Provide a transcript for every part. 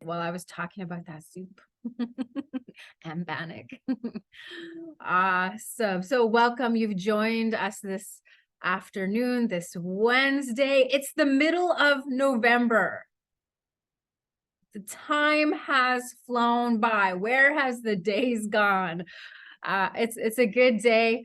while I was talking about that soup and bannock. Awesome. So welcome. You've joined us this afternoon, this Wednesday. It's the middle of November. The time has flown by. Where has the days gone? It's a good day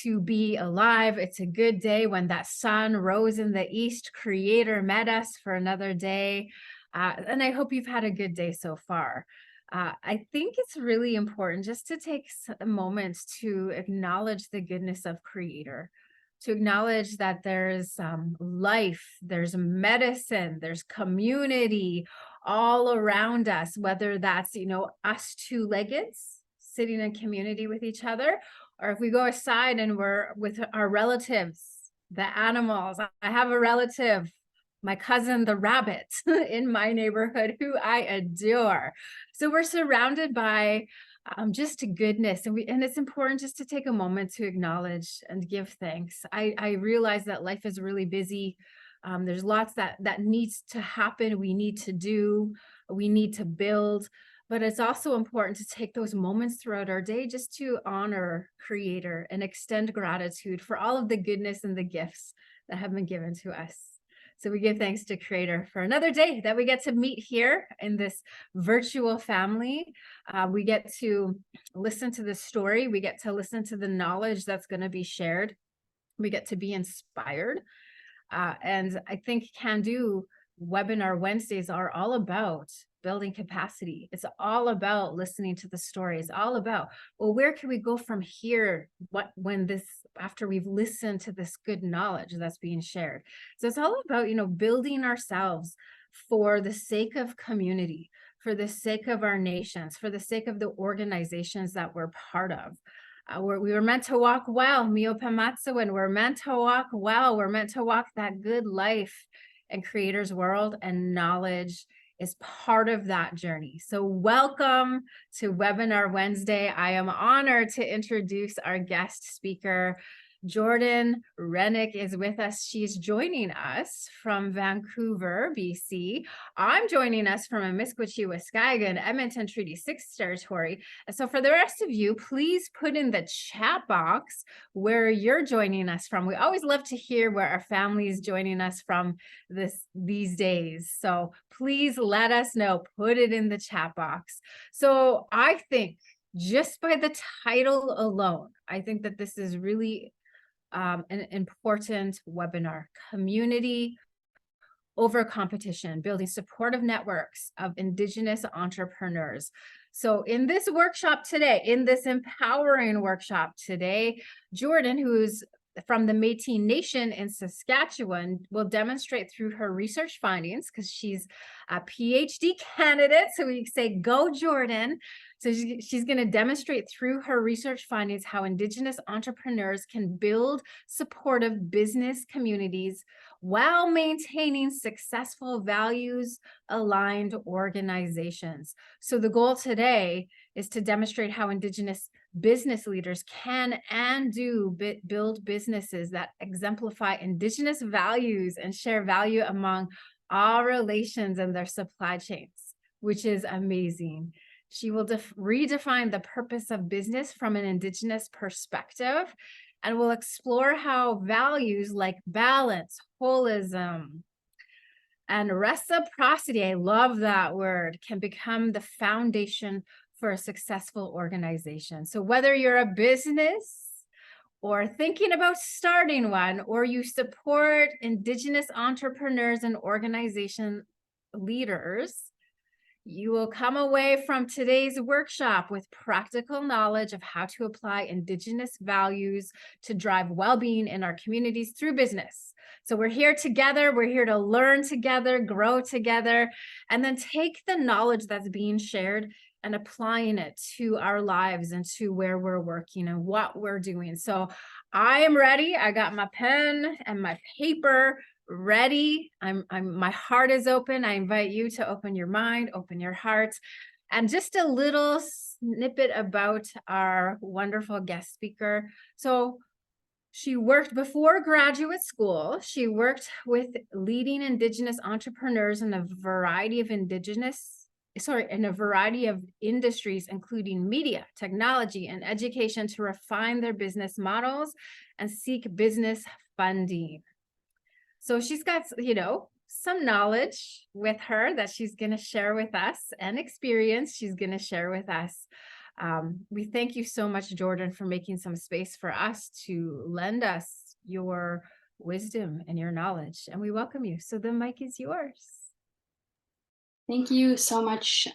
to be alive. It's a good day when that sun rose in the east. Creator met us for another day. And I hope you've had a good day so far. I think it's really important just to take a moment to acknowledge the goodness of Creator, to acknowledge that there's life, there's medicine, there's community all around us, whether that's, us two-leggeds sitting in community with each other, or if we go aside and we're with our relatives, the animals. I have a relative, my cousin, the rabbit in my neighborhood, who I adore. So we're surrounded by just goodness. And it's important just to take a moment to acknowledge and give thanks. I realize that life is really busy. There's lots that needs to happen. We need to do, we need to build, but it's also important to take those moments throughout our day just to honor Creator and extend gratitude for all of the goodness and the gifts that have been given to us. So we give thanks to Creator for another day that we get to meet here in this virtual family. We get to listen to the story. We get to listen to the knowledge that's going to be shared. We get to be inspired. And I think Can Do Webinar Wednesdays are all about building capacity. It's all about listening to the stories, all about, well, where can we go from here? After we've listened to this good knowledge that's being shared. So it's all about, building ourselves for the sake of community, for the sake of our nations, for the sake of the organizations that we're part of. We were meant to walk well, Mio Pamatsu, and we're meant to walk well. We're meant to walk that good life in Creator's world, and knowledge is part of that journey. So welcome to Webinar Wednesday. I am honored to introduce our guest speaker. Jordyn Hrenyk is with us. She's joining us from Vancouver, BC. I'm joining us from Amiskwaci, Waskagan, Edmonton Treaty 6 territory. So for the rest of you, please put in the chat box where you're joining us from. We always love to hear where our family is joining us from these days. So please let us know, put it in the chat box. So I think just by the title alone, I think that this is really an important webinar: community over competition, building supportive networks of Indigenous entrepreneurs. So in this workshop today, in this empowering workshop today, Jordyn, who's from the Métis Nation in Saskatchewan, will demonstrate through her research findings, because she's a PhD candidate. So we say, go Jordyn. So she's going to demonstrate through her research findings how Indigenous entrepreneurs can build supportive business communities while maintaining successful values-aligned organizations. So the goal today is to demonstrate how Indigenous business leaders can and do build businesses that exemplify Indigenous values and share value among all relations in their supply chains, which is amazing. She will redefine the purpose of business from an Indigenous perspective, and will explore how values like balance, wholism, and reciprocity, I love that word, can become the foundation for a successful organization. So whether you're a business or thinking about starting one, or you support Indigenous entrepreneurs and organization leaders, you will come away from today's workshop with practical knowledge of how to apply Indigenous values to drive well-being in our communities through business. So we're here together. We're here to learn together, grow together, and then take the knowledge that's being shared and applying it to our lives and to where we're working and what we're doing. So I am ready. I got my pen and my paper ready. My heart is open. I invite you to open your mind, open your heart. And just a little snippet about our wonderful guest speaker. So she worked before graduate school. She worked with leading Indigenous entrepreneurs in a variety of Indigenous in a variety of industries, including media, technology, and education, to refine their business models and seek business funding. So she's got, some knowledge with her that she's going to share with us, and experience she's going to share with us. We thank you so much, Jordyn, for making some space for us to lend us your wisdom and your knowledge, and we welcome you. So the mic is yours. Thank you so much,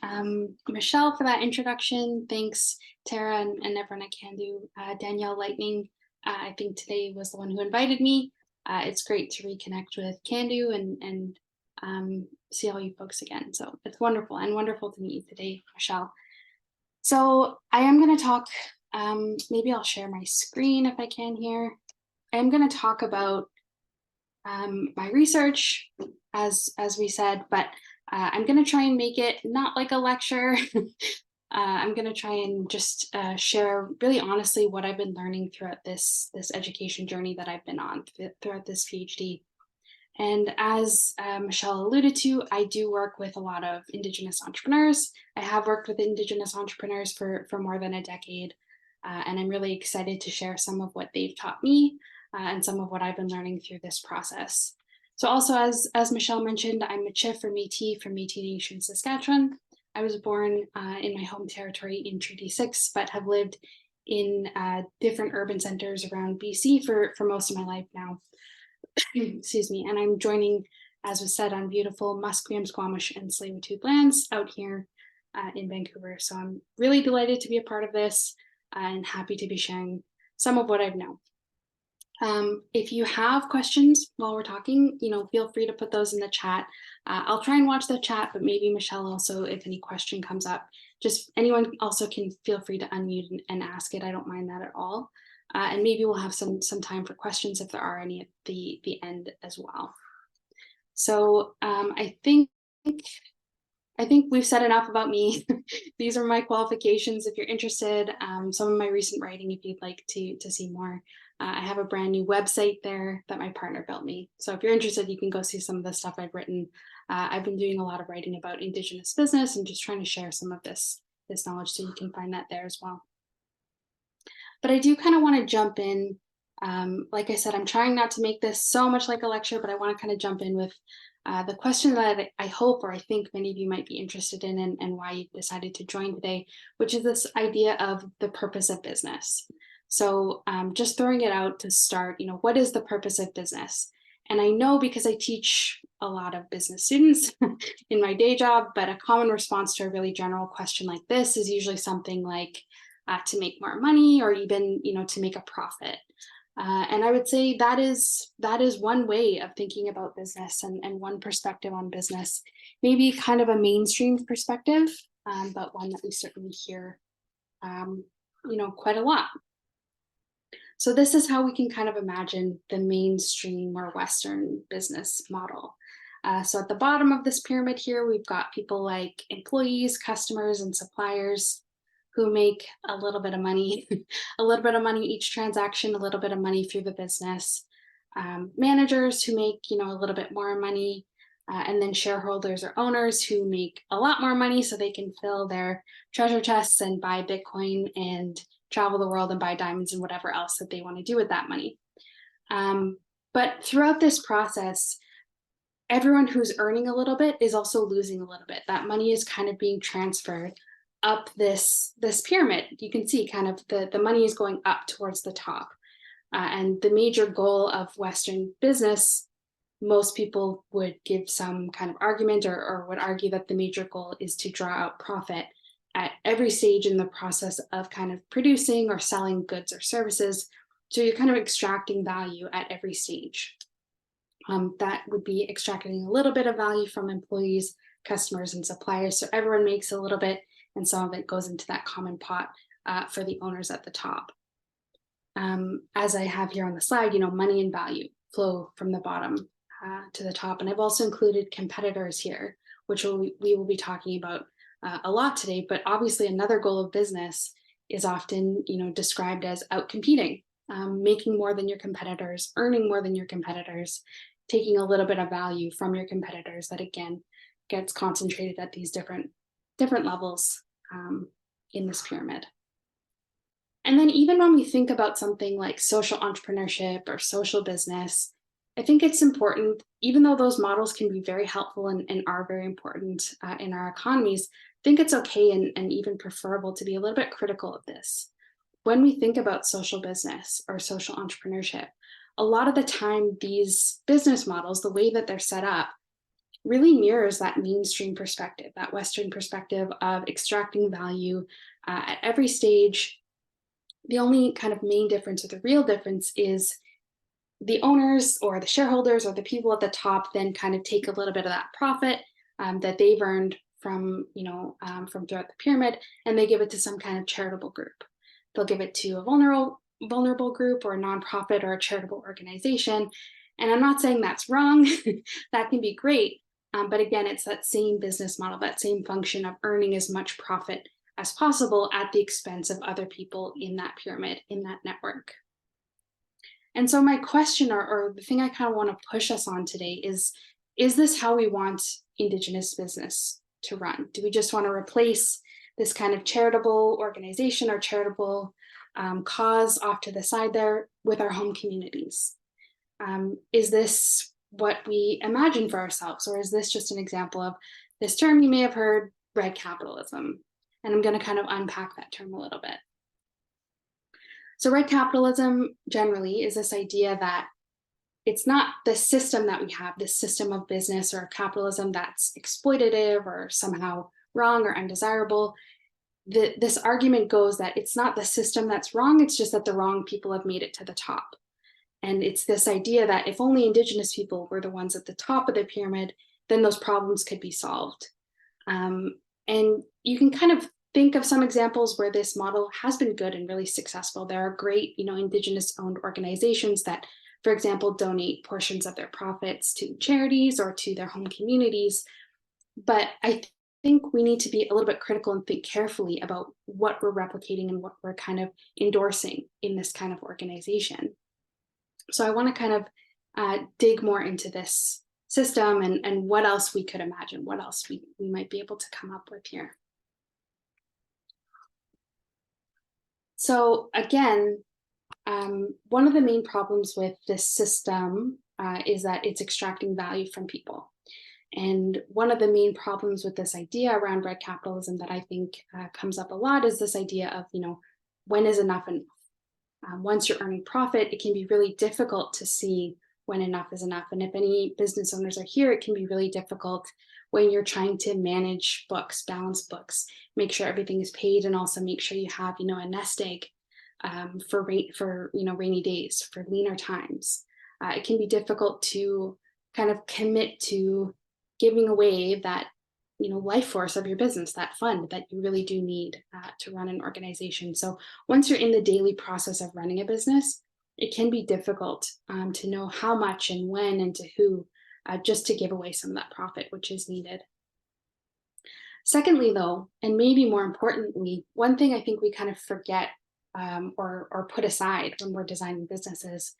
Michelle, for that introduction. Thanks, Tara, and everyone at Can Do. Danielle Lightning, I think today was the one who invited me. It's great to reconnect with Can Do and see all you folks again. So it's wonderful, and wonderful to meet you today, Michelle. So I am going to talk, maybe I'll share my screen if I can here. I am going to talk about my research, as we said, but I'm going to try and make it not like a lecture. I'm going to try and just share really honestly what I've been learning throughout this education journey that I've been on throughout this PhD. And as Michelle alluded to, I do work with a lot of Indigenous entrepreneurs. I have worked with Indigenous entrepreneurs for more than a decade, and I'm really excited to share some of what they've taught me and some of what I've been learning through this process. So also, as Michelle mentioned, I'm a chief for Métis from Métis Nation Saskatchewan. I was born in my home territory in Treaty 6, but have lived in different urban centers around BC for most of my life now. Excuse me. And I'm joining, as was said, on beautiful Musqueam, Squamish, and Tsleil-Waututh lands out here in Vancouver. So I'm really delighted to be a part of this and happy to be sharing some of what I've known. If you have questions while we're talking, feel free to put those in the chat. I'll try and watch the chat, but maybe Michelle also, if any question comes up, just anyone also can feel free to unmute and ask it. I don't mind that at all. And maybe we'll have some time for questions if there are any at the end as well. So I think we've said enough about me. These are my qualifications. If you're interested, some of my recent writing, if you'd like to see more. I have a brand new website there that my partner built me. So if you're interested, you can go see some of the stuff I've written. I've been doing a lot of writing about Indigenous business and just trying to share some of this knowledge, so you can find that there as well. But I do kind of want to jump in. Like I said, I'm trying not to make this so much like a lecture, but I want to kind of jump in with the question that I hope, or I think many of you might be interested in, and why you decided to join today, which is this idea of the purpose of business. So just throwing it out to start, what is the purpose of business? And I know, because I teach a lot of business students in my day job, but a common response to a really general question like this is usually something like to make more money, or even, to make a profit. And I would say that is one way of thinking about business, and one perspective on business, maybe kind of a mainstream perspective, but one that we certainly hear, quite a lot. So this is how we can kind of imagine the mainstream or Western business model. So at the bottom of this pyramid here, we've got people like employees, customers, and suppliers who make a little bit of money, a little bit of money each transaction, a little bit of money through the business. Managers who make, a little bit more money, and then shareholders or owners who make a lot more money so they can fill their treasure chests and buy Bitcoin and travel the world and buy diamonds and whatever else that they want to do with that money. But throughout this process, everyone who's earning a little bit is also losing a little bit. That money is kind of being transferred up this pyramid. You can see kind of the money is going up towards the top. And the major goal of Western business, most people would give some kind of argument or would argue that the major goal is to draw out profit at every stage in the process of kind of producing or selling goods or services. So you're kind of extracting value at every stage. That would be extracting a little bit of value from employees, customers, and suppliers. So everyone makes a little bit, and some of it goes into that common pot for the owners at the top. As I have here on the slide, money and value flow from the bottom to the top. And I've also included competitors here, which we will be talking about a lot today. But obviously another goal of business is often, described as outcompeting, making more than your competitors, earning more than your competitors, taking a little bit of value from your competitors that again gets concentrated at these different different levels in this pyramid. And then even when we think about something like social entrepreneurship or social business, I think it's important, even though those models can be very helpful and are very important in our economies, I think it's okay and even preferable to be a little bit critical of this. When we think about social business or social entrepreneurship, a lot of the time these business models, the way that they're set up, really mirrors that mainstream perspective, that Western perspective of extracting value at every stage. The only kind of main difference, or the real difference, is the owners or the shareholders or the people at the top then kind of take a little bit of that profit that they've earned from, from throughout the pyramid, and they give it to some kind of charitable group. They'll give it to a vulnerable group or a nonprofit or a charitable organization. And I'm not saying that's wrong. That can be great. But again, it's that same business model, that same function of earning as much profit as possible at the expense of other people in that pyramid, in that network. And so my question, or the thing I kind of want to push us on today is this how we want Indigenous business to run? Do we just want to replace this kind of charitable organization or charitable cause off to the side there with our home communities? Is this what we imagine for ourselves? Or is this just an example of this term you may have heard, red capitalism? And I'm going to kind of unpack that term a little bit. So red capitalism generally is this idea that it's not the system that we have, this system of business or capitalism that's exploitative or somehow wrong or undesirable. This argument goes that it's not the system that's wrong, it's just that the wrong people have made it to the top. And it's this idea that if only Indigenous people were the ones at the top of the pyramid, then those problems could be solved. And you can kind of think of some examples where this model has been good and really successful. There are great, Indigenous-owned organizations that, for example, donate portions of their profits to charities or to their home communities. But I think we need to be a little bit critical and think carefully about what we're replicating and what we're kind of endorsing in this kind of organization. So I want to kind of dig more into this system and what else we could imagine, what else we might be able to come up with here. So again, one of the main problems with this system is that it's extracting value from people. And one of the main problems with this idea around red capitalism that I think comes up a lot is this idea of, when is enough enough? Once you're earning profit, it can be really difficult to see when enough is enough. And if any business owners are here, it can be really difficult when you're trying to manage books, balance books, make sure everything is paid, and also make sure you have, a nest egg for rainy days, for leaner times. It can be difficult to kind of commit to giving away that, life force of your business, that fund that you really do need to run an organization. So once you're in the daily process of running a business, it can be difficult to know how much and when and to who, just to give away some of that profit, which is needed. Secondly, though, and maybe more importantly, one thing I think we kind of forget or put aside when we're designing businesses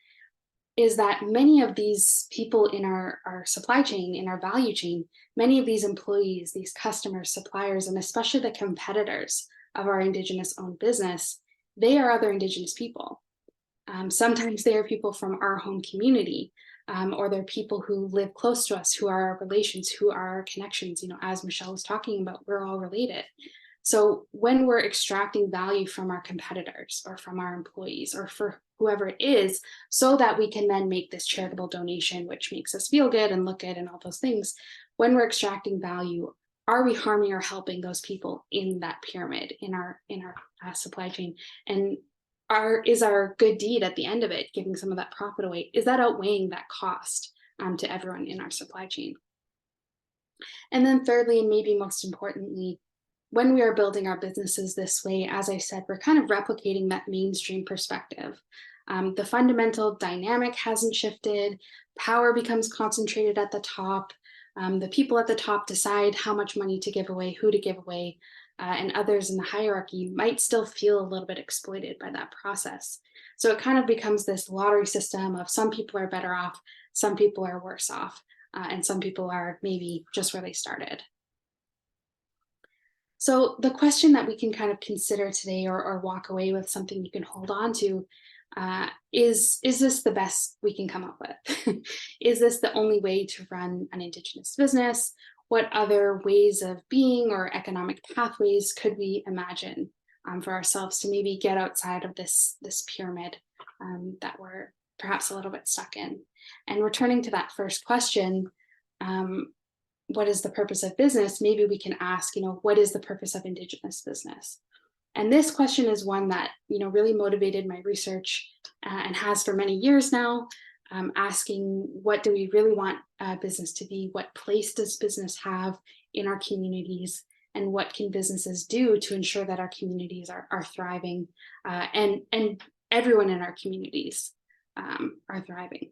is that many of these people in our supply chain, in our value chain, many of these employees, these customers, suppliers, and especially the competitors of our Indigenous-owned business, they are other Indigenous people. Sometimes they are people from our home community, or they're people who live close to us, who are our relations, who are our connections. As Michelle was talking about, we're all related. So when we're extracting value from our competitors or from our employees or for whoever it is, so that we can then make this charitable donation, which makes us feel good and look good and all those things, when we're extracting value, are we harming or helping those people in that pyramid, in our supply chain? And is our good deed at the end of it, giving some of that profit away, is that outweighing that cost to everyone in our supply chain? And then thirdly, and maybe most importantly, when we are building our businesses this way, as I said, we're kind of replicating that mainstream perspective. The fundamental dynamic hasn't shifted. Power becomes concentrated at the top. The people at the top decide how much money to give away, who to give away, and others in the hierarchy might still feel a little bit exploited by that process. So it kind of becomes this lottery system of some people are better off, some people are worse off, and some people are maybe just where they started. So the question that we can kind of consider today, or walk away with something you can hold on to, is this the best we can come up with? Is this the only way to run an Indigenous business? What other ways of being or economic pathways could we imagine for ourselves to maybe get outside of this pyramid that we're perhaps a little bit stuck in? And returning to that first question, what is the purpose of business? Maybe we can ask, what is the purpose of Indigenous business? And this question is one that, really motivated my research and has for many years now, asking what do we really want business to be? What place does business have in our communities? And what can businesses do to ensure that our communities are thriving and everyone in our communities are thriving?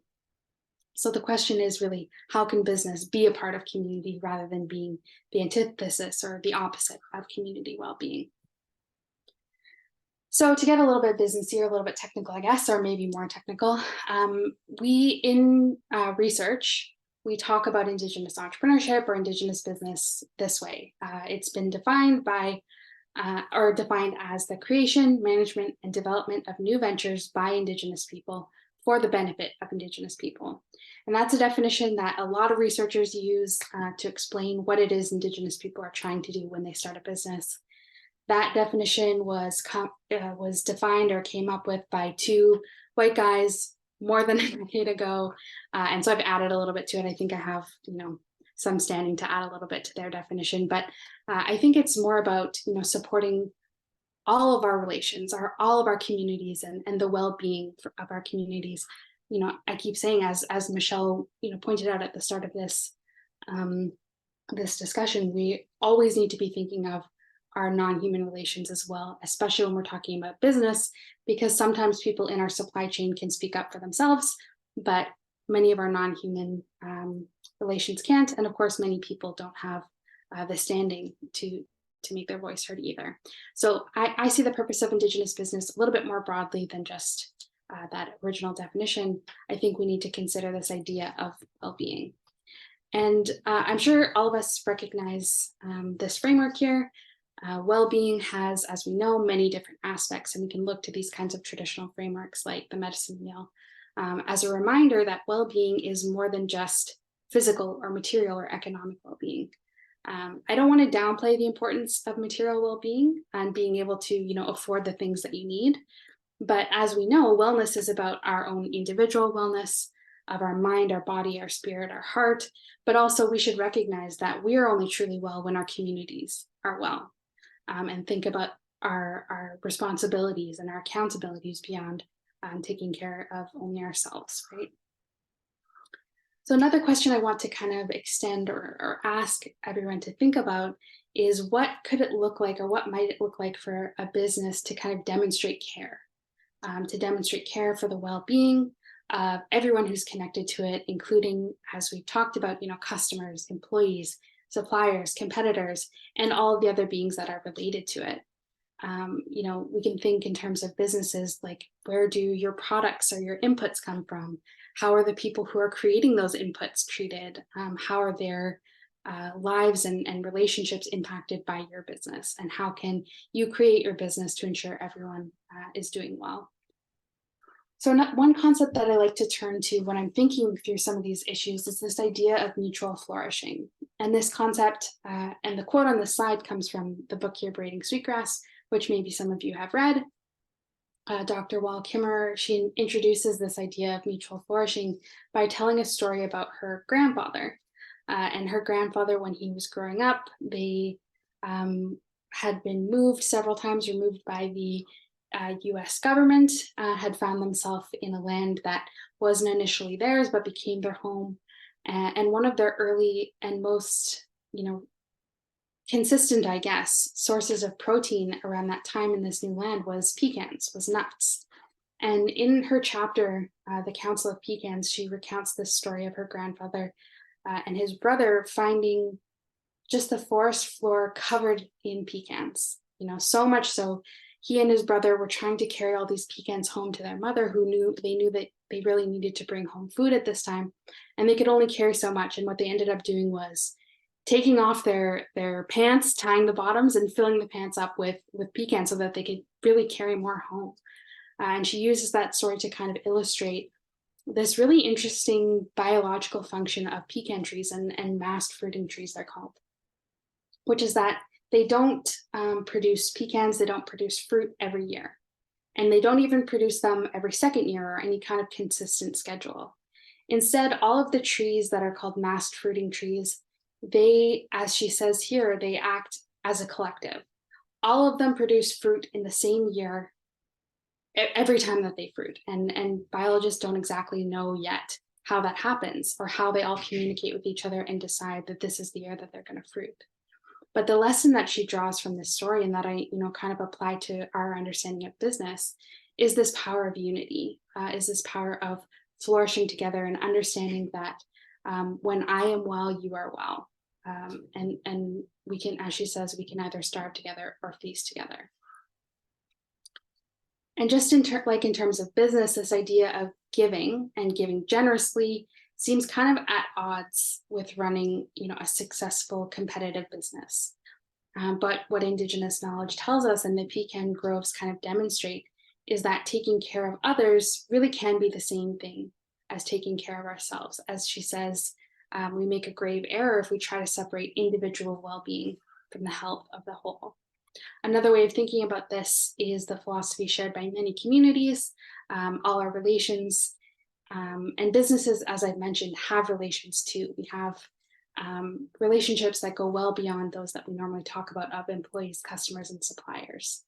So the question is really, how can business be a part of community rather than being the antithesis or the opposite of community well-being? So to get a little bit businessy or a little bit technical, I guess, or maybe more technical, we in research, we talk about Indigenous entrepreneurship or Indigenous business this way. It's been defined by or defined as the creation, management, and development of new ventures by Indigenous people for the benefit of Indigenous people. And that's a definition that a lot of researchers use to explain what it is Indigenous people are trying to do when they start a business. That definition was defined or came up with by two white guys more than a decade ago. And so I've added a little bit to it. I think I have, some standing to add a little bit to their definition. But I think it's more about, supporting all of our relations, all of our communities, and the well-being of our communities. I keep saying, as Michelle, pointed out at the start of this this discussion, we always need to be thinking of our non-human relations as well, especially when we're talking about business, because sometimes people in our supply chain can speak up for themselves, but many of our non-human relations can't, and of course, many people don't have the standing to make their voice heard either. So I see the purpose of Indigenous business a little bit more broadly than just that original definition. I think we need to consider this idea of well-being. And I'm sure all of us recognize this framework here. Well-being has, as we know, many different aspects, and we can look to these kinds of traditional frameworks like the medicine wheel as a reminder that well-being is more than just physical or material or economic well-being. I don't want to downplay the importance of material well-being and being able to, afford the things that you need. But as we know, wellness is about our own individual wellness of our mind, our body, our spirit, our heart. But also we should recognize that we are only truly well when our communities are well, and think about our responsibilities and our accountabilities beyond taking care of only ourselves, right? So another question I want to kind of extend or ask everyone to think about is, what could it look like, or what might it look like for a business to kind of demonstrate care, for the well-being of everyone who's connected to it, including, as we've talked about, customers, employees, suppliers, competitors, and all of the other beings that are related to it. We can think in terms of businesses like, where do your products or your inputs come from? How are the people who are creating those inputs treated? How are their lives and relationships impacted by your business? And how can you create your business to ensure everyone is doing well? So one concept that I like to turn to when I'm thinking through some of these issues is this idea of mutual flourishing. And this concept, and the quote on the slide, comes from the book here, Braiding Sweetgrass, which maybe some of you have read. Dr. Wal Kimmerer, she introduces this idea of mutual flourishing by telling a story about her grandfather. And her grandfather, when he was growing up, they had been moved several times, removed by the US government, had found themselves in a land that wasn't initially theirs, but became their home. And one of their early and most, consistent, I guess, sources of protein around that time in this new land was pecans, was nuts. And in her chapter, The Council of Pecans, she recounts this story of her grandfather and his brother finding just the forest floor covered in pecans, so much so he and his brother were trying to carry all these pecans home to their mother, who knew that they really needed to bring home food at this time, and they could only carry so much. And what they ended up doing was taking off their pants, tying the bottoms, and filling the pants up with pecans so that they could really carry more home. And she uses that story to kind of illustrate this really interesting biological function of pecan trees and mast fruiting trees, they're called, which is that they don't produce pecans, they don't produce fruit every year. And they don't even produce them every second year or any kind of consistent schedule. Instead, all of the trees that are called mast fruiting trees, they, as she says here, they act as a collective. All of them produce fruit in the same year every time that they fruit. And biologists don't exactly know yet how that happens or how they all communicate with each other and decide that this is the year that they're going to fruit. But the lesson that she draws from this story, and that I, kind of apply to our understanding of business, is this power of unity, is this power of flourishing together and understanding that when I am well, you are well. And we can, as she says, we can either starve together or feast together. And just in terms of business, this idea of giving and giving generously seems kind of at odds with running, a successful competitive business. But what Indigenous knowledge tells us, and the pecan groves kind of demonstrate, is that taking care of others really can be the same thing as taking care of ourselves. As she says, we make a grave error if we try to separate individual well-being from the health of the whole. Another way of thinking about this is the philosophy shared by many communities. All our relations and businesses, as I've mentioned, have relations too. We have relationships that go well beyond those that we normally talk about of employees, customers, and suppliers.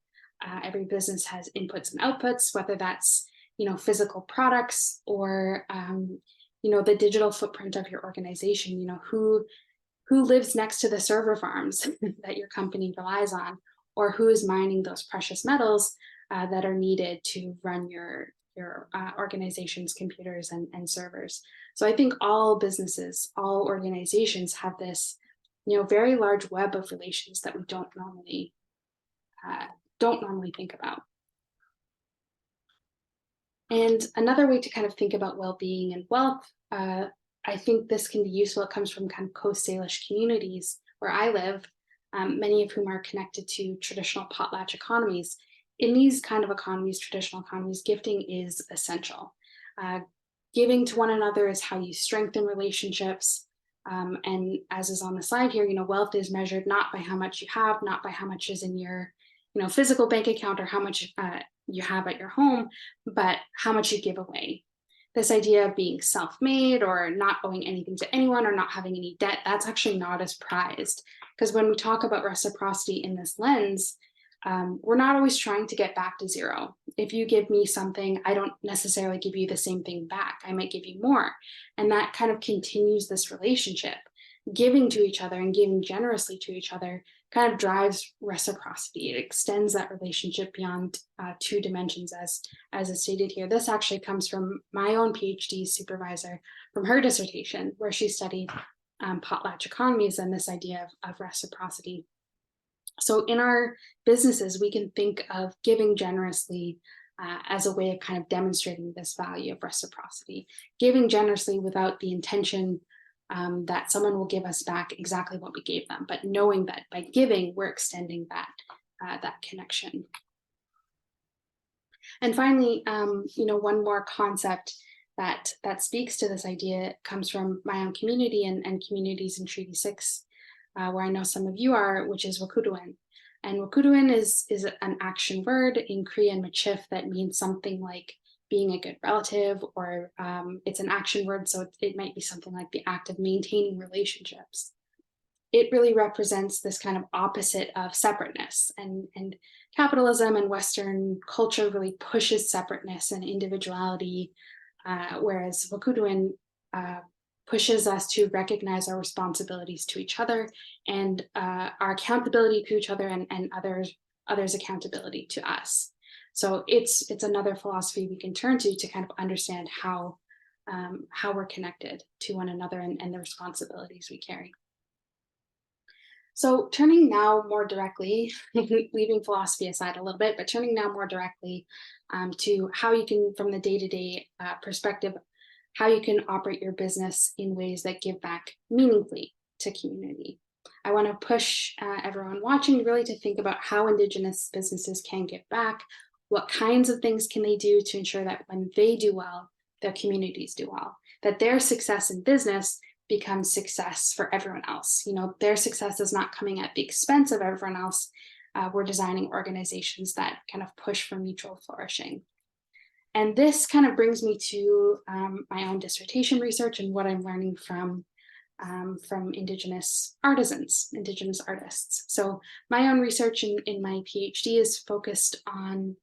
Every business has inputs and outputs, whether that's physical products or the digital footprint of your organization. Who lives next to the server farms that your company relies on, or who is mining those precious metals that are needed to run your organization's computers and servers. So I think all businesses, all organizations have this, very large web of relations that we don't normally think about. And another way to kind of think about well-being and wealth, I think this can be useful. It comes from kind of Coast Salish communities where I live, many of whom are connected to traditional potlatch economies. In these kind of economies, traditional economies, gifting is essential. Giving to one another is how you strengthen relationships. And as is on the slide here, wealth is measured not by how much you have, not by how much is in your, physical bank account or how much you have at your home, but how much you give away. This idea of being self-made or not owing anything to anyone or not having any debt, that's actually not as prized. Because when we talk about reciprocity in this lens, we're not always trying to get back to zero. If you give me something, I don't necessarily give you the same thing back. I might give you more. And that kind of continues this relationship. Giving to each other and giving generously to each other kind of drives reciprocity. It extends that relationship beyond 2 dimensions, as is stated here. This actually comes from my own PhD supervisor from her dissertation, where she studied potlatch economies and this idea of reciprocity. So in our businesses, we can think of giving generously as a way of kind of demonstrating this value of reciprocity. Giving generously without the intention that someone will give us back exactly what we gave them, but knowing that by giving, we're extending that connection. And finally, one more concept that speaks to this idea comes from my own community and communities in Treaty 6, where I know some of you are, which is Wakuduin. And Wakuduin is an action word in Cree and Michif that means something like being a good relative, or it's an action word, so it might be something like the act of maintaining relationships. It really represents this kind of opposite of separateness, and capitalism and Western culture really pushes separateness and individuality, whereas Wakuduin pushes us to recognize our responsibilities to each other and our accountability to each other and others' accountability to us. So it's another philosophy we can turn to kind of understand how we're connected to one another and the responsibilities we carry. So turning now more directly, leaving philosophy aside a little bit, but turning now more directly to how you can, from the day-to-day perspective, how you can operate your business in ways that give back meaningfully to community. I want to push everyone watching really to think about how Indigenous businesses can give back. What kinds of things can they do to ensure that when they do well, their communities do well, that their success in business becomes success for everyone else. You know, their success is not coming at the expense of everyone else. We're designing organizations that kind of push for mutual flourishing. And this kind of brings me to my own dissertation research and what I'm learning from Indigenous artisans, Indigenous artists. So my own research in my PhD is focused on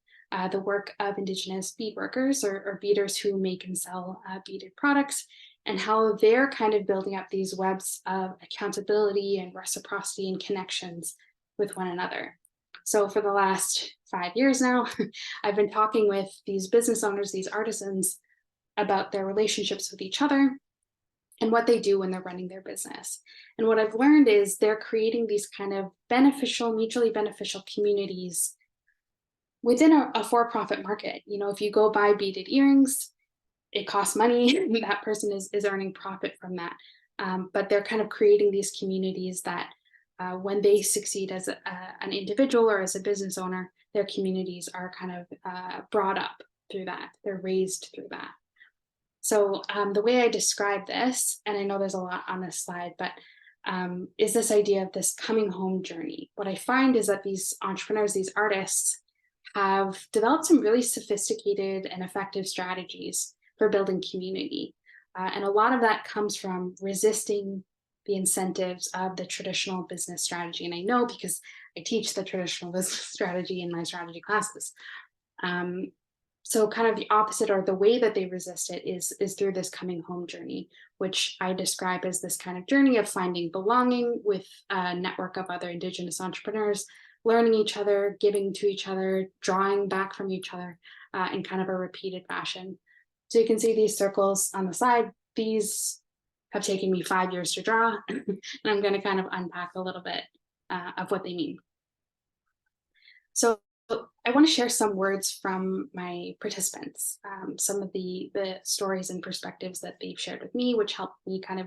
the work of Indigenous beadworkers or beaders who make and sell beaded products, and how they're kind of building up these webs of accountability and reciprocity and connections with one another. So for the last 5 years now, I've been talking with these business owners, these artisans, about their relationships with each other and what they do when they're running their business. And what I've learned is they're creating these kind of beneficial, mutually beneficial communities within a for-profit market. You know, if you go buy beaded earrings, it costs money. That person is earning profit from that. But they're kind of creating these communities that when they succeed as an individual or as a business owner, their communities are kind of brought up through that. They're raised through that. So the way I describe this, and I know there's a lot on this slide, but is this idea of this coming home journey. What I find is that these entrepreneurs, these artists, have developed some really sophisticated and effective strategies for building community. And a lot of that comes from resisting the incentives of the traditional business strategy. And I know because I teach the traditional business strategy in my strategy classes. So kind of the opposite, or the way that they resist it, is through this coming home journey, which I describe as this kind of journey of finding belonging with a network of other Indigenous entrepreneurs, learning each other, giving to each other, drawing back from each other in kind of a repeated fashion. So you can see these circles on the side. These have taken me 5 years to draw, and I'm going to kind of unpack a little bit of what they mean. So I want to share some words from my participants, some of the stories and perspectives that they've shared with me, which helped me kind of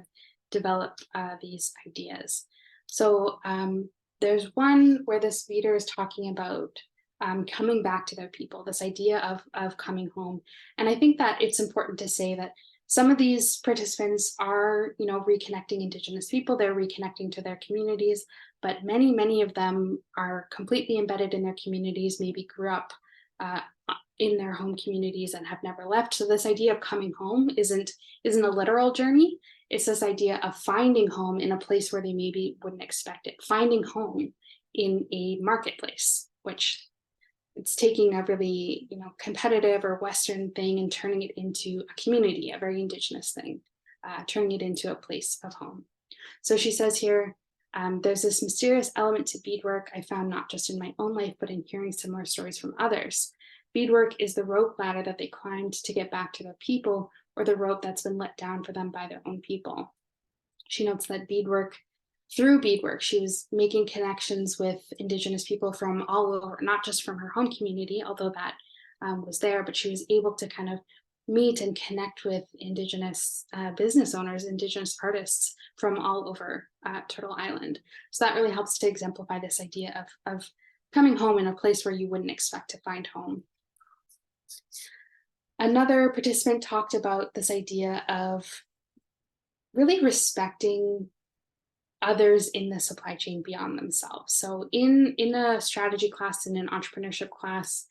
develop these ideas. So there's one where this leader is talking about coming back to their people, this idea of coming home. And I think that it's important to say that some of these participants are, you know, reconnecting Indigenous people, they're reconnecting to their communities, but many of them are completely embedded in their communities, maybe grew up in their home communities and have never left. So this idea of coming home isn't a literal journey. It's this idea of finding home in a place where they maybe wouldn't expect it, finding home in a marketplace, which it's taking a really, you know, competitive or Western thing and turning it into a community, a very Indigenous thing, turning it into a place of home. So she says here, there's this mysterious element to beadwork I found not just in my own life, but in hearing similar stories from others. Beadwork is the rope ladder that they climbed to get back to their people, or the rope that's been let down for them by their own people. She notes that through beadwork, she was making connections with Indigenous people from all over, not just from her home community, although that was there, but she was able to kind of meet and connect with Indigenous business owners, Indigenous artists from all over Turtle Island. So that really helps to exemplify this idea of coming home in a place where you wouldn't expect to find home. Another participant talked about this idea of really respecting others in the supply chain beyond themselves. So in a strategy class, in an entrepreneurship class,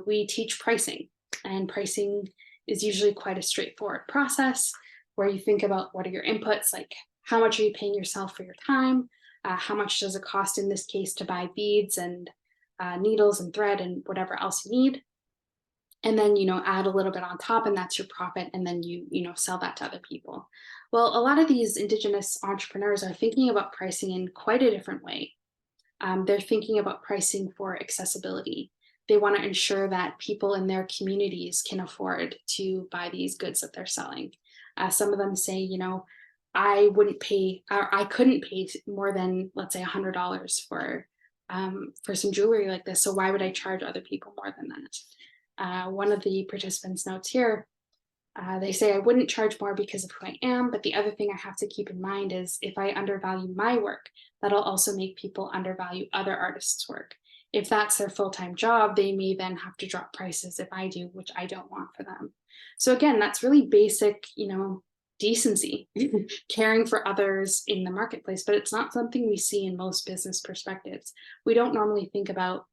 we teach pricing, and pricing is usually quite a straightforward process where you think about what are your inputs, like how much are you paying yourself for your time, how much does it cost in this case to buy beads and needles and thread and whatever else you need, and then, you know, add a little bit on top, and that's your profit, and then you sell that to other people. Well, a lot of these Indigenous entrepreneurs are thinking about pricing in quite a different way. They're thinking about pricing for accessibility. They want to ensure that people in their communities can afford to buy these goods that they're selling. Some of them say, you know, I couldn't pay more than, let's say, $100 for some jewelry like this. So why would I charge other people more than that? One of the participants notes here, They say, I wouldn't charge more because of who I am, but the other thing I have to keep in mind is if I undervalue my work, that'll also make people undervalue other artists' work. If that's their full-time job, they may then have to drop prices if I do, which I don't want for them. So again, that's really basic, decency, caring for others in the marketplace, but it's not something we see in most business perspectives. We don't normally think about,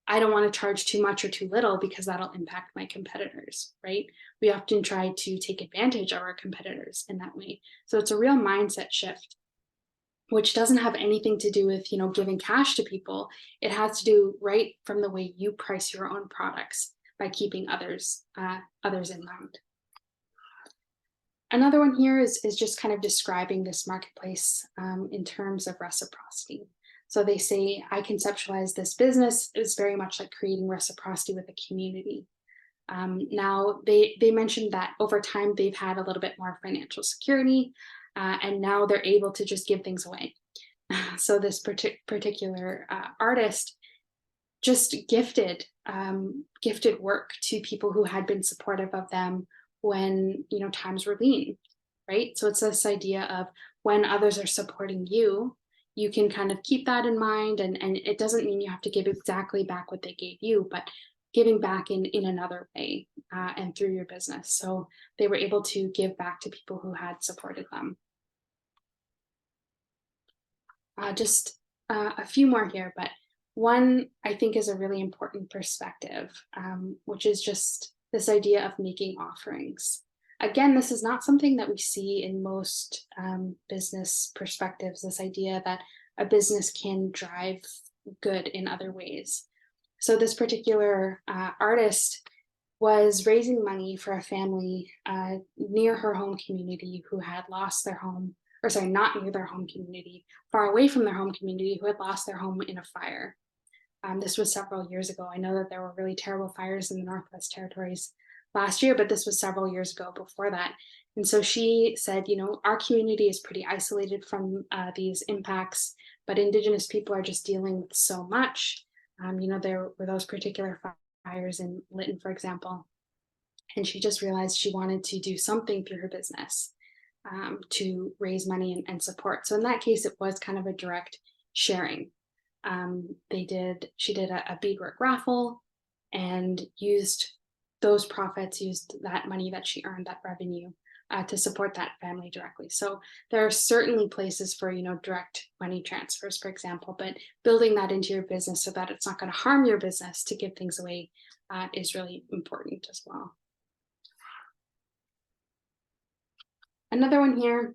I don't want to charge too much or too little because that'll impact my competitors, right? We often try to take advantage of our competitors in that way. So it's a real mindset shift, which doesn't have anything to do with, giving cash to people. It has to do right from the way you price your own products by keeping others in mind. Another one here is just kind of describing this marketplace in terms of reciprocity. So they say, I conceptualize this business is very much like creating reciprocity with a community. Now, they mentioned that over time, they've had a little bit more financial security, and now they're able to just give things away. So this particular artist just gifted work to people who had been supportive of them when times were lean, right? So it's this idea of when others are supporting you, you can kind of keep that in mind, and it doesn't mean you have to give exactly back what they gave you, but giving back in another way and through your business. So they were able to give back to people who had supported them. Just a few more here, but one I think is a really important perspective, which is just this idea of making offerings. Again, this is not something that we see in most business perspectives, this idea that a business can drive good in other ways. So this particular artist was raising money for a family near her home community who had lost their home, or sorry, not near their home community, far away from their home community, who had lost their home in a fire. This was several years ago. I know that there were really terrible fires in the Northwest Territories last year, but this was several years ago before that. And so she said, our community is pretty isolated from these impacts, but Indigenous people are just dealing with so much. There were those particular fires in Lytton, for example. And she just realized she wanted to do something through her business to raise money and support. So in that case, it was kind of a direct sharing. She did a beadwork raffle and used those profits, used that money that she earned, that revenue, to support that family directly. So there are certainly places for, direct money transfers, for example, but building that into your business so that it's not going to harm your business to give things away is really important as well. Another one here,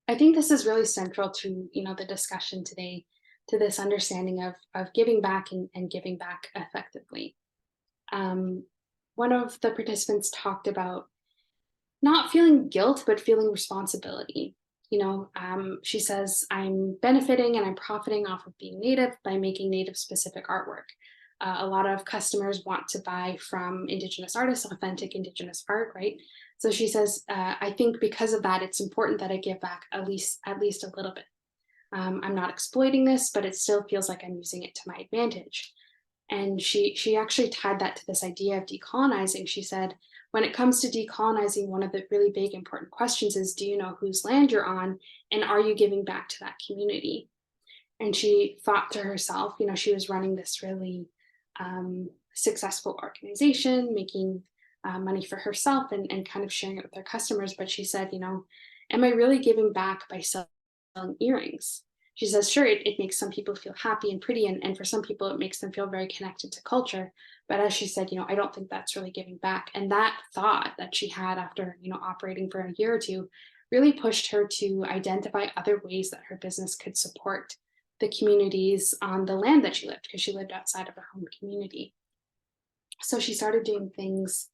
I think this is really central to, the discussion today, to this understanding of giving back and giving back effectively. One of the participants talked about not feeling guilt, but feeling responsibility. She says, I'm benefiting and I'm profiting off of being Native by making Native specific artwork. A lot of customers want to buy from Indigenous artists, authentic Indigenous art, right? So she says, I think because of that, it's important that I give back at least a little bit. I'm not exploiting this, but it still feels like I'm using it to my advantage. And she actually tied that to this idea of decolonizing. She said, when it comes to decolonizing, one of the really big important questions is, do you know whose land you're on? And are you giving back to that community? And she thought to herself, she was running this really successful organization, making money for herself and kind of sharing it with their customers. But she said, am I really giving back by selling earrings? She says, sure, it makes some people feel happy and pretty, and for some people, it makes them feel very connected to culture. But as she said, I don't think that's really giving back. And that thought that she had after, operating for a year or two really pushed her to identify other ways that her business could support the communities on the land that she lived, because she lived outside of her home community. So she started doing things,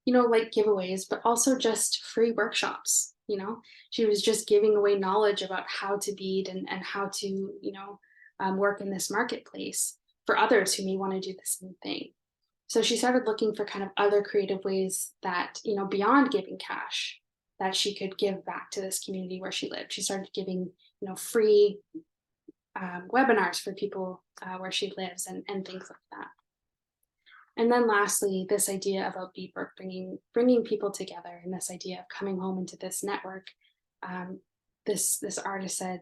like giveaways, but also just free workshops. She was just giving away knowledge about how to bead and how to, work in this marketplace for others who may want to do the same thing. So she started looking for kind of other creative ways that, beyond giving cash, that she could give back to this community where she lived. She started giving, free webinars for people where she lives and things like that. And then lastly, this idea about beadwork bringing people together, and this idea of coming home into this network. This artist said,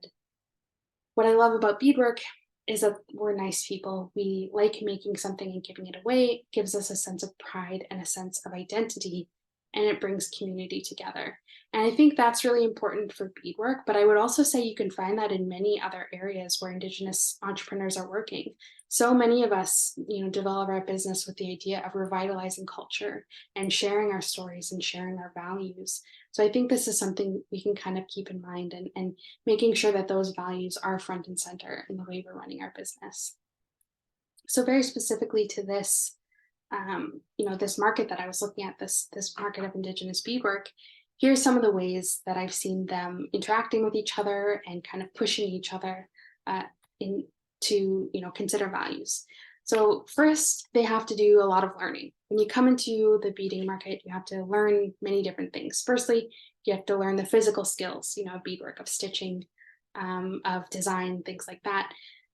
"What I love about beadwork is that we're nice people. We like making something and giving it away. It gives us a sense of pride and a sense of identity, and it brings community together." And I think that's really important for beadwork, but I would also say you can find that in many other areas where Indigenous entrepreneurs are working. So many of us, develop our business with the idea of revitalizing culture and sharing our stories and sharing our values. So I think this is something we can kind of keep in mind, and making sure that those values are front and center in the way we're running our business. So very specifically to this, this market that I was looking at, this market of Indigenous beadwork, here's some of the ways that I've seen them interacting with each other and kind of pushing each other to consider values. So first, they have to do a lot of learning. When you come into the beading market, you have to learn many different things. Firstly, you have to learn the physical skills, of beadwork, of stitching, of design, things like that.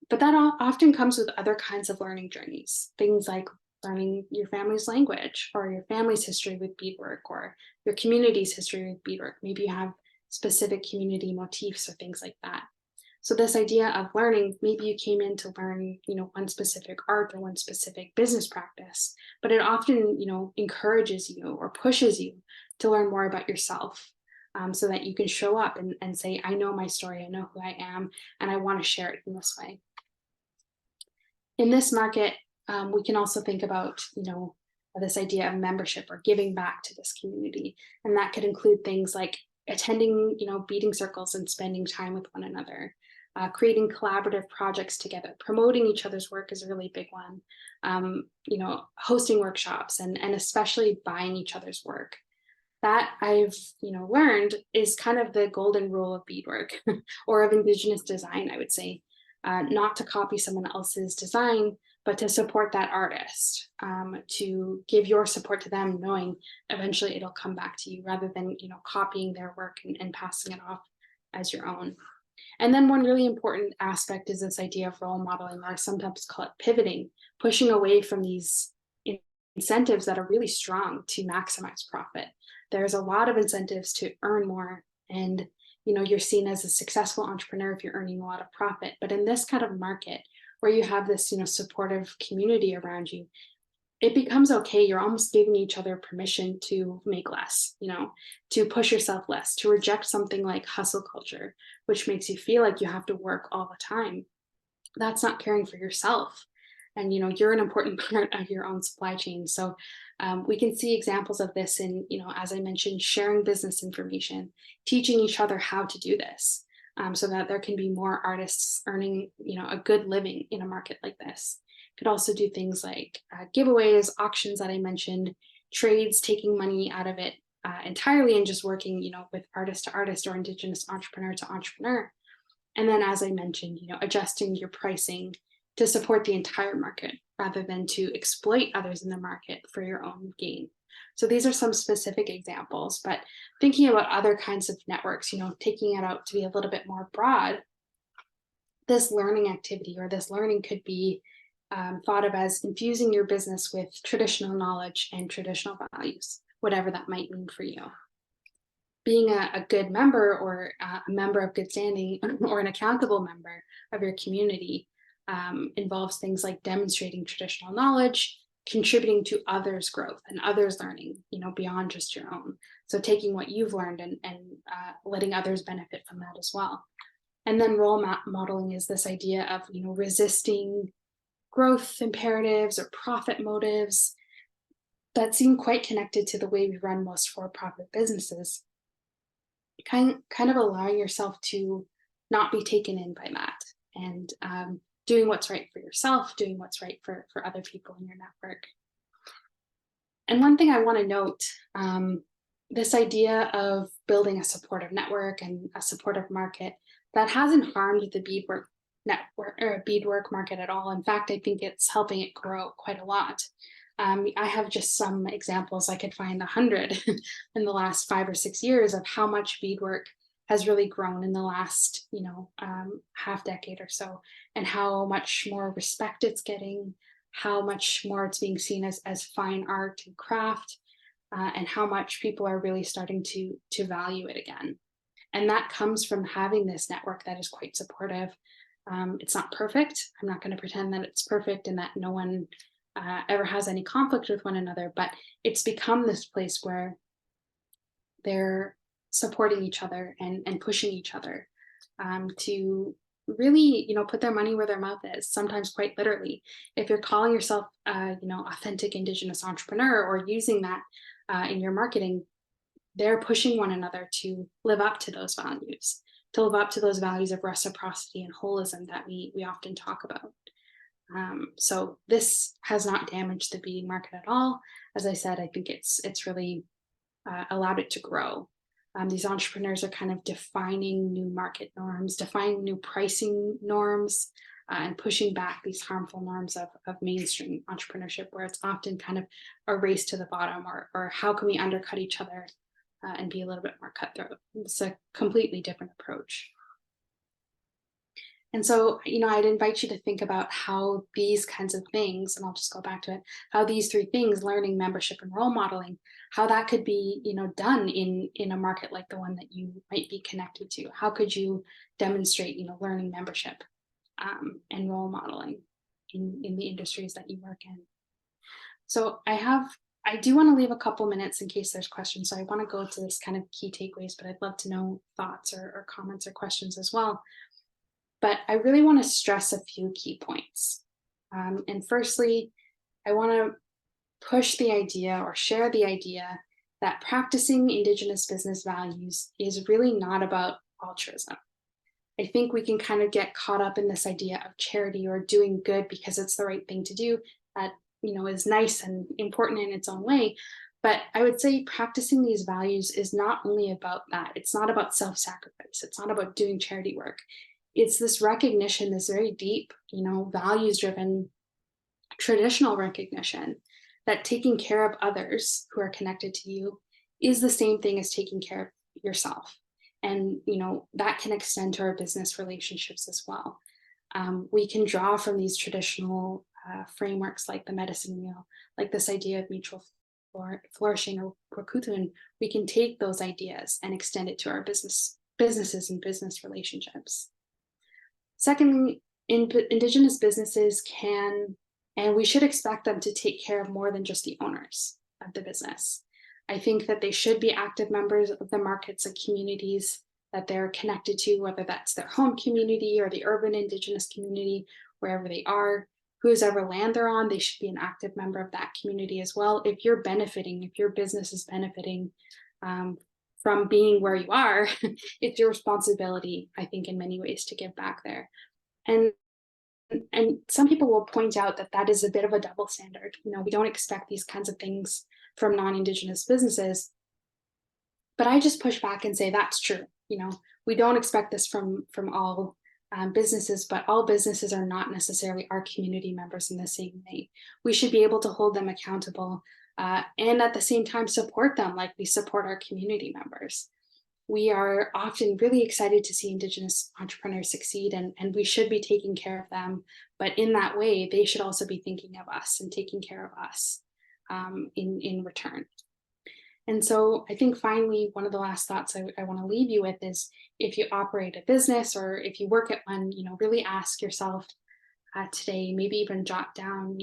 But that often comes with other kinds of learning journeys, things like learning your family's language, or your family's history with beadwork, or your community's history with beadwork. Maybe you have specific community motifs or things like that. So this idea of learning, maybe you came in to learn, one specific art or one specific business practice, but it often, encourages you or pushes you to learn more about yourself, so that you can show up and say, I know my story, I know who I am, and I want to share it in this way. In this market, we can also think about, this idea of membership or giving back to this community. And that could include things like attending, beading circles and spending time with one another, creating collaborative projects together, promoting each other's work is a really big one, hosting workshops, and especially buying each other's work. That I've, learned is kind of the golden rule of beadwork or of Indigenous design, I would say. Not to copy someone else's design, but to support that artist, to give your support to them, knowing eventually it'll come back to you, rather than copying their work and passing it off as your own. And then one really important aspect is this idea of role modeling, or sometimes call it pivoting, pushing away from these incentives that are really strong to maximize profit. There's a lot of incentives to earn more, and you're seen as a successful entrepreneur if you're earning a lot of profit. But in this kind of market where you have this supportive community around you, it becomes okay. You're almost giving each other permission to make less, to push yourself less, to reject something like hustle culture, which makes you feel like you have to work all the time. That's not caring for yourself. And you're an important part of your own supply chain. So we can see examples of this in, as I mentioned, sharing business information, teaching each other how to do this, so that there can be more artists earning, a good living in a market like this. Could also do things like giveaways, auctions that I mentioned, trades, taking money out of it entirely and just working, with artist to artist or Indigenous entrepreneur to entrepreneur. And then, as I mentioned, adjusting your pricing to support the entire market rather than to exploit others in the market for your own gain. So these are some specific examples, but thinking about other kinds of networks, taking it out to be a little bit more broad, this learning activity or this learning could be thought of as infusing your business with traditional knowledge and traditional values, whatever that might mean for you. Being a good member, or a member of good standing, or an accountable member of your community, involves things like demonstrating traditional knowledge, contributing to others' growth and others' learning, beyond just your own. So taking what you've learned and letting others benefit from that as well. And then role modeling is this idea of, resisting growth imperatives or profit motives that seem quite connected to the way we run most for-profit businesses. Kind of allowing yourself to not be taken in by that, and doing what's right for yourself, doing what's right for other people in your network. And one thing I want to note, this idea of building a supportive network and a supportive market, that hasn't harmed the beadwork network or beadwork market at all. In fact, I think it's helping it grow quite a lot. I have just some examples. I could find 100 in the last 5 or 6 years of how much beadwork has really grown in the last, half decade or so, and how much more respect it's getting, how much more it's being seen as fine art and craft, and how much people are really starting to value it again. And that comes from having this network that is quite supportive. It's not perfect. I'm not going to pretend that it's perfect and that no one ever has any conflict with one another, but it's become this place where they're supporting each other and pushing each other to really, put their money where their mouth is, sometimes quite literally. If you're calling yourself, authentic Indigenous entrepreneur or using that in your marketing, they're pushing one another to live up to those values, of reciprocity and holism that we often talk about. So this has not damaged the beading market at all. As I said, I think it's really allowed it to grow. These entrepreneurs are kind of defining new market norms, defining new pricing norms, and pushing back these harmful norms of mainstream entrepreneurship, where it's often kind of a race to the bottom, or how can we undercut each other and be a little bit more cutthroat. It's a completely different approach. And so, I'd invite you to think about how these kinds of things, and I'll just go back to it, how these three things, learning, membership, and role modeling, how that could be, done in a market like the one that you might be connected to. How could you demonstrate, learning, membership, and role modeling in the industries that you work in? So I do want to leave a couple minutes in case there's questions. So I want to go to this kind of key takeaways, but I'd love to know thoughts or comments or questions as well. But I really want to stress a few key points. And firstly, I want to push the idea or share the idea that practicing Indigenous business values is really not about altruism. I think we can kind of get caught up in this idea of charity or doing good because it's the right thing to do. That is nice and important in its own way. But I would say practicing these values is not only about that. It's not about self-sacrifice. It's not about doing charity work. It's this recognition, this very deep, values-driven traditional recognition that taking care of others who are connected to you is the same thing as taking care of yourself. And, that can extend to our business relationships as well. We can draw from these traditional frameworks like the medicine wheel, like this idea of mutual flourishing or Rakutun. We can take those ideas and extend it to our businesses and business relationships. Secondly, Indigenous businesses can, and we should expect them to take care of more than just the owners of the business. I think that they should be active members of the markets and communities that they're connected to, whether that's their home community or the urban Indigenous community, wherever they are, whoever land they're on, they should be an active member of that community as well. If your business is benefiting from being where you are, it's your responsibility, I think, in many ways to give back there. And some people will point out that is a bit of a double standard. We don't expect these kinds of things from non-Indigenous businesses. But I just push back and say that's true. We don't expect this from all businesses, but all businesses are not necessarily our community members in the same way. We should be able to hold them accountable and at the same time support them like we support our community members. We are often really excited to see Indigenous entrepreneurs succeed, and we should be taking care of them. But in that way, they should also be thinking of us and taking care of us in return. And so I think finally, one of the last thoughts I want to leave you with is, if you operate a business or if you work at one, really ask yourself today, maybe even jot down,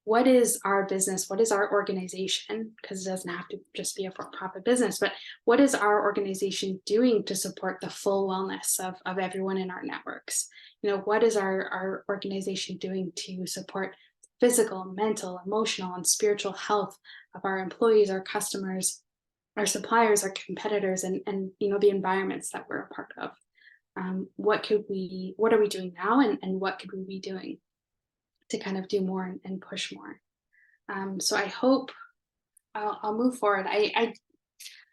what is our business? What is our organization? Because it doesn't have to just be a for-profit business, but what is our organization doing to support the full wellness of everyone in our networks? What is our organization doing to support physical, mental, emotional, and spiritual health of our employees, our customers, our suppliers, our competitors, and the environments that we're a part of? What are we doing now, and what could we be doing to kind of do more and push more? So I hope I'll move forward. I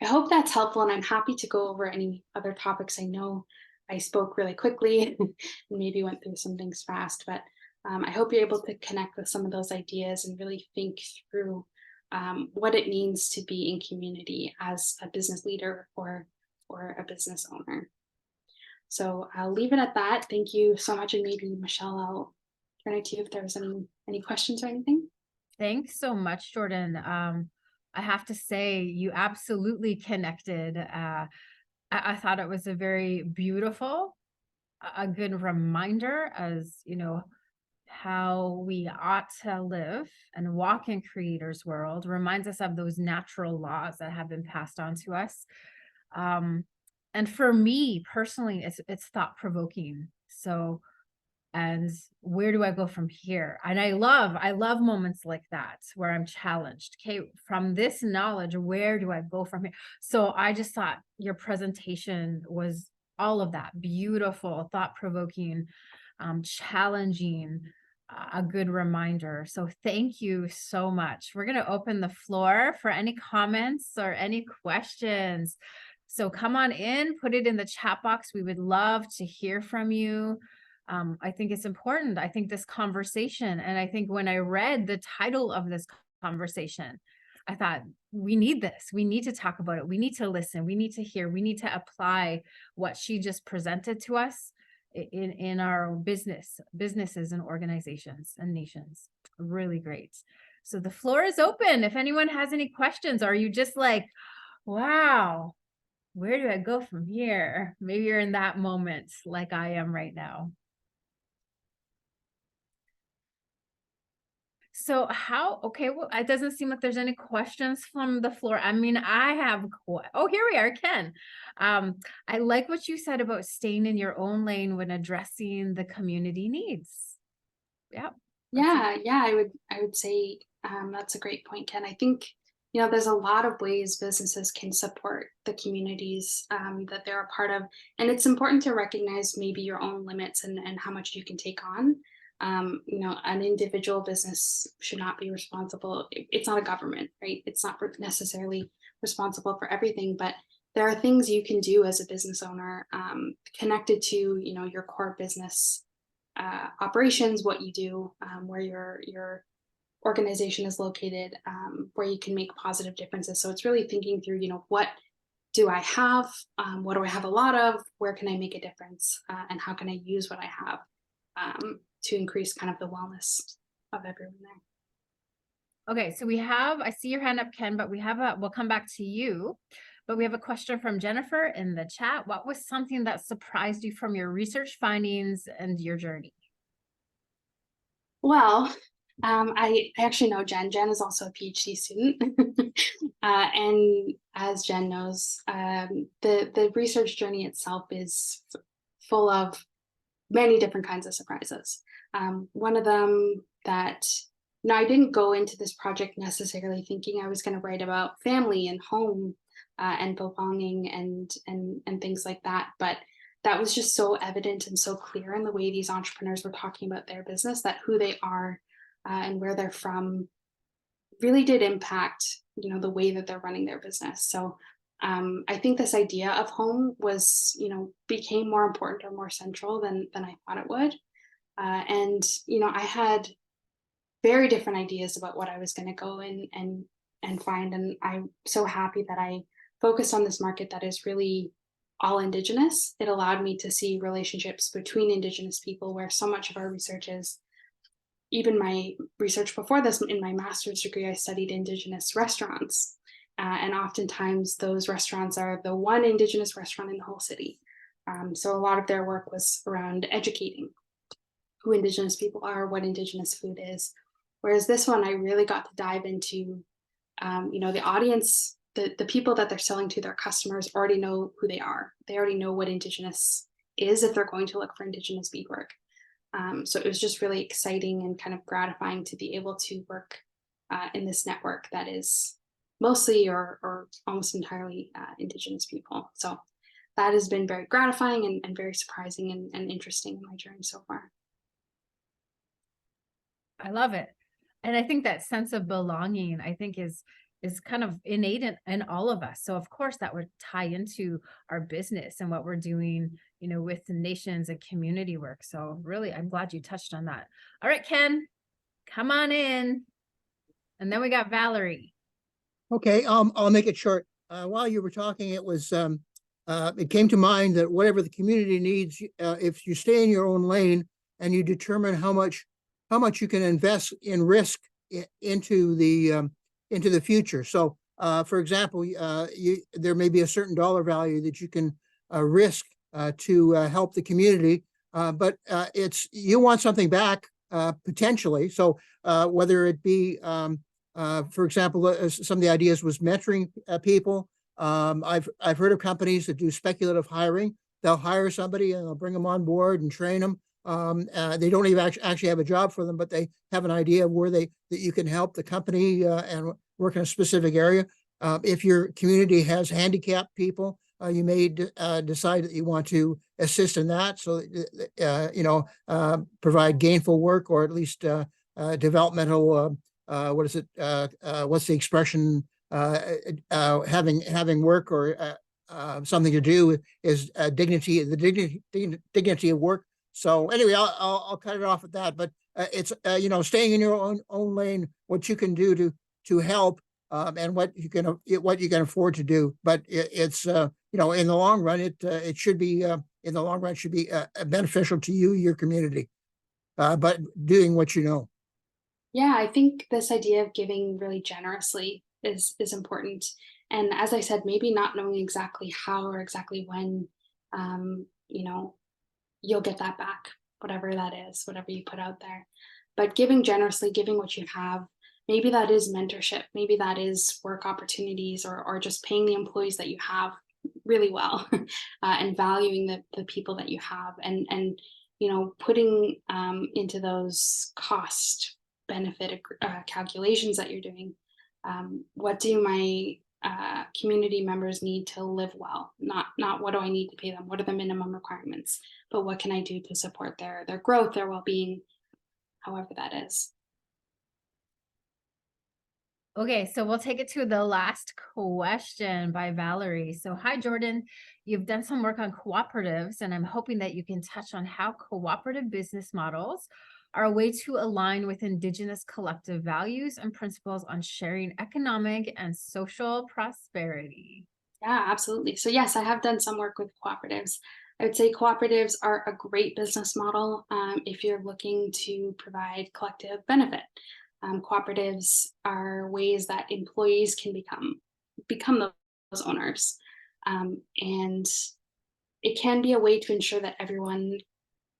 hope that's helpful, and I'm happy to go over any other topics. I know I spoke really quickly and maybe went through some things fast, but I hope you're able to connect with some of those ideas and really think through what it means to be in community as a business leader or a business owner. So I'll leave it at that. Thank you so much. And maybe Michelle, I'll turn it to you if there was any questions or anything. Thanks so much, Jordyn. I have to say, you absolutely connected. I thought it was a very beautiful, a good reminder as, you know, how we ought to live and walk in Creator's world. Reminds us of those natural laws that have been passed on to us. And for me personally, it's thought provoking. So, and where do I go from here? And I love moments like that where I'm challenged. Okay, from this knowledge, where do I go from here? So I just thought your presentation was all of that: beautiful, thought-provoking, challenging, a good reminder. So thank you so much. We're going to open the floor for any comments or any questions. So come on in, put it in the chat box. We would love to hear from you. I think it's important. I think this conversation, and I think when I read the title of this conversation, I thought, we need this. We need to talk about it. We need to listen. We need to hear. We need to apply what she just presented to us in our businesses and organizations and nations. Really great. So the floor is open. If anyone has any questions, or are you just like, wow, where do I go from here? Maybe you're in that moment like I am right now. So okay, well, it doesn't seem like there's any questions from the floor. I mean, I have, oh, here we are, Ken. I like what you said about staying in your own lane when addressing the community needs. Yeah. Yeah, I would say that's a great point, Ken. I think, you know, there's a lot of ways businesses can support the communities that they're a part of. And it's important to recognize maybe your own limits and how much you can take on. You know, an individual business should not be responsible. It's not a government, right? It's not necessarily responsible for everything, but there are things you can do as a business owner connected to, you know, your core business operations, what you do, where your organization is located, where you can make positive differences. So it's really thinking through, you know, what do I have? What do I have a lot of? Where can I make a difference? And how can I use what I have to increase kind of the wellness of everyone there? Okay, so I see your hand up, Ken, but we'll come back to you. But we have a question from Jennifer in the chat. What was something that surprised you from your research findings and your journey? Well, I actually know Jen. Jen is also a PhD student. And as Jen knows, the research journey itself is full of many different kinds of surprises. One of them that, you know, I didn't go into this project necessarily thinking I was going to write about family and home and belonging and things like that. But that was just so evident and so clear in the way these entrepreneurs were talking about their business, that who they are and where they're from really did impact, you know, the way that they're running their business. So I think this idea of home was, you know, became more important or more central than I thought it would. And, you know, I had very different ideas about what I was going to go in and find. And I'm so happy that I focused on this market that is really all Indigenous. It allowed me to see relationships between Indigenous people, where so much of our research is. Even my research before this, in my master's degree, I studied Indigenous restaurants. And oftentimes those restaurants are the one Indigenous restaurant in the whole city. So a lot of their work was around educating who Indigenous people are, what Indigenous food is. Whereas this one, I really got to dive into, you know, the audience, the people that they're selling to, their customers already know who they are. They already know what Indigenous is if they're going to look for Indigenous beadwork. So it was just really exciting and kind of gratifying to be able to work in this network that is mostly or almost entirely Indigenous people. So that has been very gratifying and very surprising and interesting in my journey so far. I love it. And I think that sense of belonging, I think is kind of innate in all of us. So of course that would tie into our business and what we're doing, you know, with the nations and community work. So really, I'm glad you touched on that. All right, Ken, come on in. And then we got Valerie. Okay, I'll make it short. While you were talking, it came to mind that whatever the community needs, if you stay in your own lane and you determine how much how much you can invest in risk into the future. So, for example, there may be a certain dollar value that you can risk to help the community, but you want something back potentially. So whether it be, for example, some of the ideas was mentoring people. I've heard of companies that do speculative hiring. They'll hire somebody and they'll bring them on board and train them. They don't even actually have a job for them, but they have an idea of where that you can help the company and work in a specific area. If your community has handicapped people, you may decide that you want to assist in that. So, provide gainful work, or at least developmental. What's the expression? Having work or something to do is dignity. The dignity of work. So anyway, I'll cut it off at that. But it's staying in your own lane, what you can do to help, and what you can afford to do. But it's in the long run, it should be beneficial to you, your community, but doing what you know. Yeah, I think this idea of giving really generously is important. And as I said, maybe not knowing exactly how or exactly when, you'll get that back, whatever that is, whatever you put out there. But giving generously, giving what you have, maybe that is mentorship, maybe that is work opportunities, or just paying the employees that you have really well, and valuing the people that you have, and putting into those cost benefit calculations that you're doing. What do my community members need to live well? Not what do I need to pay them? What are the minimum requirements? But what can I do to support their growth, their well-being, however that is. Okay, so we'll take it to the last question by Valerie. So, hi, Jordyn. You've done some work on cooperatives, and I'm hoping that you can touch on how cooperative business models are a way to align with Indigenous collective values and principles on sharing economic and social prosperity. Yeah, absolutely. So yes, I have done some work with cooperatives. I would say cooperatives are a great business model if you're looking to provide collective benefit. Cooperatives are ways that employees can become those owners, and it can be a way to ensure that everyone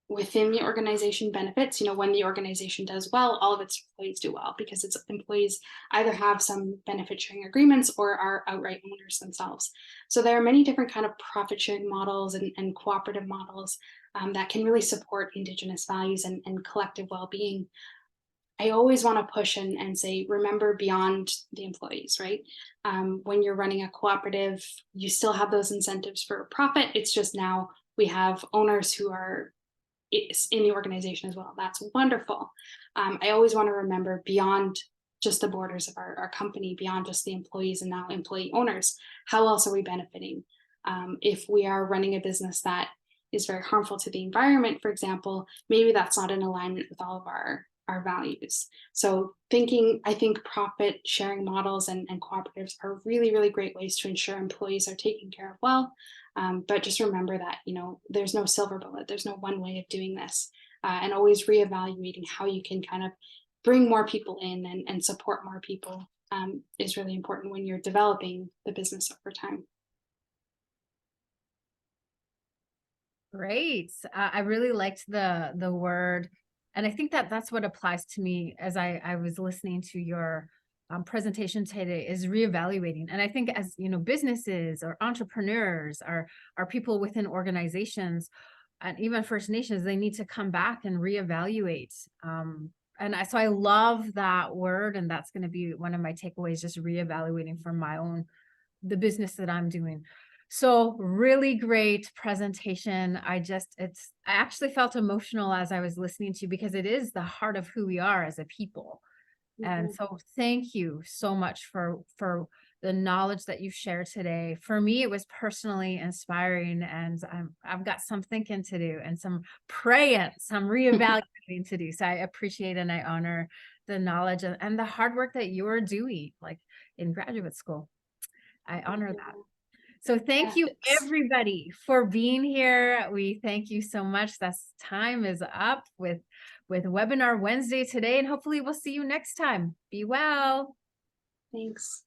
within the organization benefits. When the organization does well, all of its employees do well, because its employees either have some benefit sharing agreements or are outright owners themselves. So there are many different kind of profit sharing models and cooperative models that can really support Indigenous values and collective well-being. I always want to push and say, remember beyond the employees, right? When you're running a cooperative, you still have those incentives for profit. It's just now we have owners who are in the organization as well. That's wonderful. I always want to remember beyond just the borders of our company, beyond just the employees and now employee owners, how else are we benefiting? If we are running a business that is very harmful to the environment, for example, maybe that's not in alignment with all of our values. So I think profit sharing models and cooperatives are really, really great ways to ensure employees are taken care of well. But just remember that, there's no silver bullet. There's no one way of doing this, and always reevaluating how you can kind of bring more people in and support more people is really important when you're developing the business over time. Great. I really liked the word, and I think that's what applies to me as I was listening to your presentation today, is reevaluating. And I think as businesses or entrepreneurs are people within organizations, and even First Nations, they need to come back and reevaluate. So I love that word, and that's going to be one of my takeaways, just reevaluating for the business that I'm doing. So really great presentation. I actually felt emotional as I was listening to you, because it is the heart of who we are as a people. And so thank you so much for the knowledge that you shared today. For me, it was personally inspiring, and I've got some thinking to do and some praying, some reevaluating to do. So I appreciate and I honor the knowledge and the hard work that you're doing, like in graduate school. I honor that. So thank you, everybody, for being here. We thank you so much. Time is up with with Webinar Wednesday today, and hopefully we'll see you next time. Be well. Thanks.